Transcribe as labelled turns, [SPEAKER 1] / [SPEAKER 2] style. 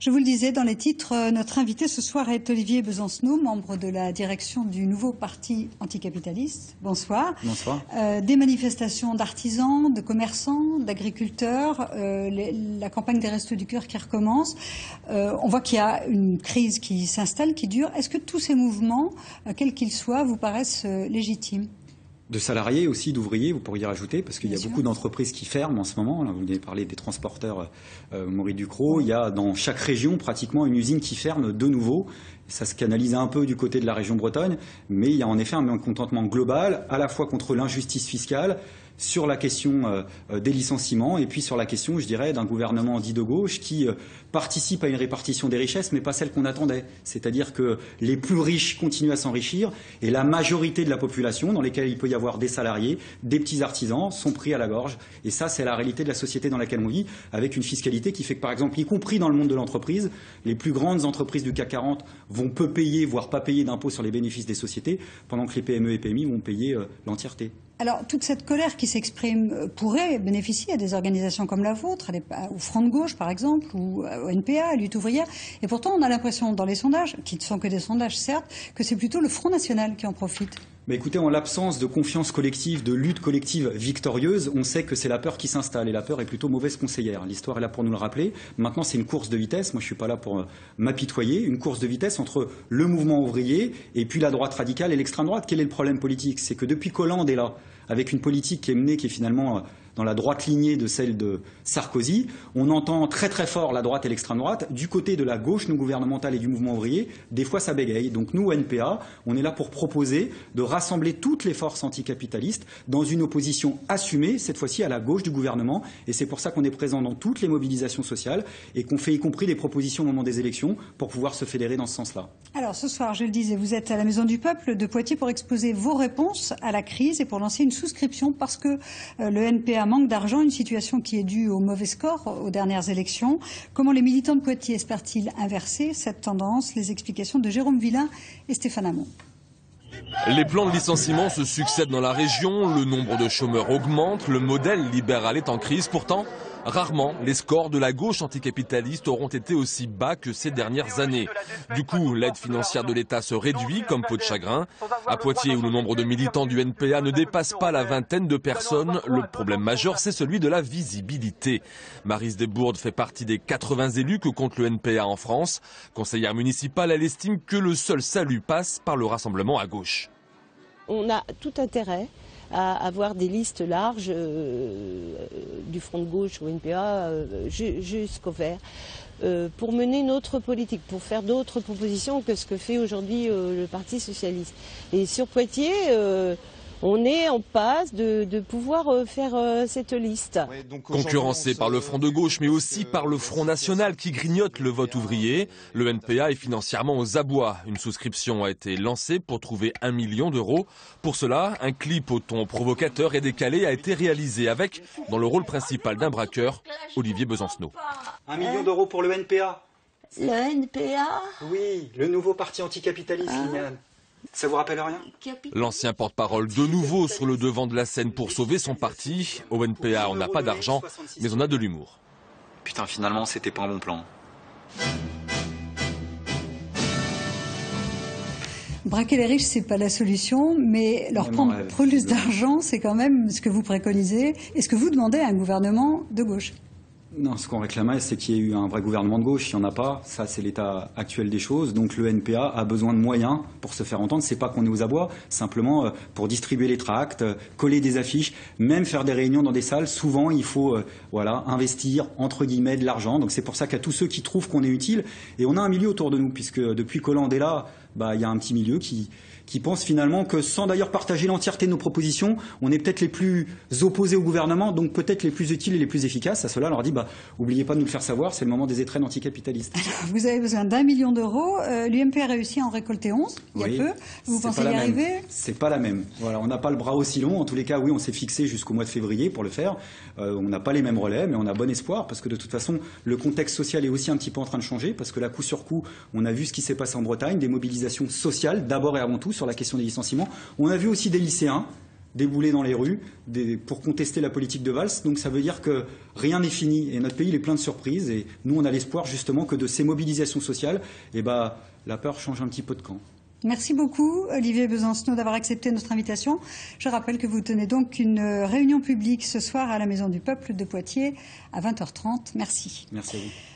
[SPEAKER 1] Je vous le disais dans les titres, notre invité ce soir est Olivier Besancenot, membre de la direction du nouveau parti anticapitaliste. Bonsoir.
[SPEAKER 2] Bonsoir.
[SPEAKER 1] Des manifestations d'artisans, de commerçants, d'agriculteurs, la campagne des Restos du Cœur qui recommence. On voit qu'il y a une crise qui s'installe, qui dure. Est-ce que tous ces mouvements, quels qu'ils soient, vous paraissent légitimes ?
[SPEAKER 2] De salariés aussi, d'ouvriers, vous pourriez rajouter, parce qu'il y a beaucoup d'entreprises qui ferment en ce moment. Là, vous avez parlé des transporteurs Maurice Ducrot. Il y a dans chaque région pratiquement une usine qui ferme de nouveau. Ça se canalise un peu du côté de la région Bretagne, mais il y a en effet un mécontentement global, à la fois contre l'injustice fiscale, sur la question des licenciements et puis sur la question, je dirais, d'un gouvernement dit de gauche qui participe à une répartition des richesses, mais pas celle qu'on attendait. C'est-à-dire que les plus riches continuent à s'enrichir et la majorité de la population, dans lesquelles il peut y avoir des salariés, des petits artisans, sont pris à la gorge. Et ça, c'est la réalité de la société dans laquelle on vit, avec une fiscalité qui fait que, par exemple, y compris dans le monde de l'entreprise, les plus grandes entreprises du CAC 40 vont peu payer, voire pas payer d'impôts sur les bénéfices des sociétés, pendant que les PME et PMI vont payer l'entièreté.
[SPEAKER 1] Alors, toute cette colère qui s'exprime pourrait bénéficier à des organisations comme la vôtre, au Front de gauche, par exemple, ou au NPA, à Lutte ouvrière. Et pourtant, on a l'impression, dans les sondages, qui ne sont que des sondages, certes, que c'est plutôt le Front national qui en profite.
[SPEAKER 2] Mais écoutez, en l'absence de confiance collective, de lutte collective victorieuse, on sait que c'est la peur qui s'installe. Et la peur est plutôt mauvaise conseillère. L'histoire est là pour nous le rappeler. Maintenant, c'est une course de vitesse. Moi, je ne suis pas là pour m'apitoyer. Une course de vitesse entre le mouvement ouvrier et puis la droite radicale et l'extrême droite. Quel est le problème politique? C'est que depuis qu'Hollande est là, avec une politique qui est menée, qui est finalement dans la droite lignée de celle de Sarkozy, on entend très très fort la droite et l'extrême droite. Du côté de la gauche non gouvernementale et du mouvement ouvrier, des fois ça bégaye. Donc nous, au NPA, on est là pour proposer de rassembler toutes les forces anticapitalistes dans une opposition assumée, cette fois-ci à la gauche du gouvernement. Et c'est pour ça qu'on est présent dans toutes les mobilisations sociales et qu'on fait y compris des propositions au moment des élections pour pouvoir se fédérer dans ce sens-là.
[SPEAKER 1] Alors ce soir, je le disais, vous êtes à la Maison du Peuple de Poitiers pour exposer vos réponses à la crise et pour lancer une souscription parce que le NPA manque d'argent, une situation qui est due au mauvais score aux dernières élections. Comment les militants de Poitiers espèrent-ils inverser cette tendance? Les explications de Jérôme Villain et Stéphane Hamon.
[SPEAKER 3] Les plans de licenciement se succèdent dans la région, le nombre de chômeurs augmente, le modèle libéral est en crise. Pourtant, rarement les scores de la gauche anticapitaliste auront été aussi bas que ces dernières années. Du coup, l'aide financière de l'État se réduit comme peau de chagrin. À Poitiers, où le nombre de militants du NPA ne dépasse pas la vingtaine de personnes, le problème majeur, c'est celui de la visibilité. Maryse Desbourdes fait partie des 80 élus que compte le NPA en France. Conseillère municipale, elle estime que le seul salut passe par le rassemblement à gauche.
[SPEAKER 4] On a tout intérêt à avoir des listes larges du Front de gauche au NPA jusqu'au Vert pour mener notre politique, pour faire d'autres propositions que ce que fait aujourd'hui le Parti socialiste. Et sur Poitiers, on est en passe de pouvoir faire cette liste.
[SPEAKER 3] Concurrencé par le Front de gauche, mais aussi par le Front national qui grignote le vote ouvrier, le NPA est financièrement aux abois. Une souscription a été lancée pour trouver 1 million d'euros. Pour cela, un clip au ton provocateur et décalé a été réalisé avec, dans le rôle principal d'un braqueur, Olivier Besancenot.
[SPEAKER 2] 1 million d'euros pour le NPA.
[SPEAKER 4] Le NPA?
[SPEAKER 2] Oui, le nouveau parti anticapitaliste, Liliane. Ça vous rappelle rien?
[SPEAKER 3] L'ancien porte-parole de nouveau sur le devant de la scène pour sauver son parti. Au NPA, on n'a pas d'argent, mais on a de l'humour.
[SPEAKER 2] Putain, finalement, c'était pas un bon plan.
[SPEAKER 1] Braquer les riches, c'est pas la solution, mais leur prendre plus d'argent, c'est quand même ce que vous préconisez et ce que vous demandez à un gouvernement de gauche.
[SPEAKER 2] Non, ce qu'on réclamait, c'est qu'il y ait eu un vrai gouvernement de gauche. Il n'y en a pas. Ça, c'est l'état actuel des choses. Donc le NPA a besoin de moyens pour se faire entendre. C'est pas qu'on est aux abois, simplement pour distribuer les tracts, coller des affiches, même faire des réunions dans des salles. Souvent, il faut investir, entre guillemets, de l'argent. Donc c'est pour ça qu'à tous ceux qui trouvent qu'on est utile, et on a un milieu autour de nous, puisque depuis qu'Hollande est là, il y a un petit milieu qui pense finalement que, sans d'ailleurs partager l'entièreté de nos propositions, on est peut-être les plus opposés au gouvernement, donc peut-être les plus utiles et les plus efficaces. À cela, on leur dit, oubliez pas de nous le faire savoir, c'est le moment des étrennes anticapitalistes.
[SPEAKER 1] Alors, vous avez besoin d'1 million d'euros. L'UMP a réussi à en récolter 11, il y a peu. Vous pensez y arriver?
[SPEAKER 2] C'est pas la même. Voilà, on n'a pas le bras aussi long. En tous les cas, oui, on s'est fixé jusqu'au mois de février pour le faire. On n'a pas les mêmes relais, mais on a bon espoir, parce que de toute façon, le contexte social est aussi un petit peu en train de changer, parce que là, coup sur coup, on a vu ce qui s'est passé en Bretagne, des mobilisations sociales, d'abord et avant tout, sur la question des licenciements. On a vu aussi des lycéens débouler dans les rues pour contester la politique de Valls. Donc ça veut dire que rien n'est fini et notre pays il est plein de surprises. Et nous, on a l'espoir justement que de ces mobilisations sociales, la peur change un petit peu de camp.
[SPEAKER 1] Merci beaucoup, Olivier Besancenot, d'avoir accepté notre invitation. Je rappelle que vous tenez donc une réunion publique ce soir à la Maison du Peuple de Poitiers à 20h30. Merci.
[SPEAKER 2] Merci à vous.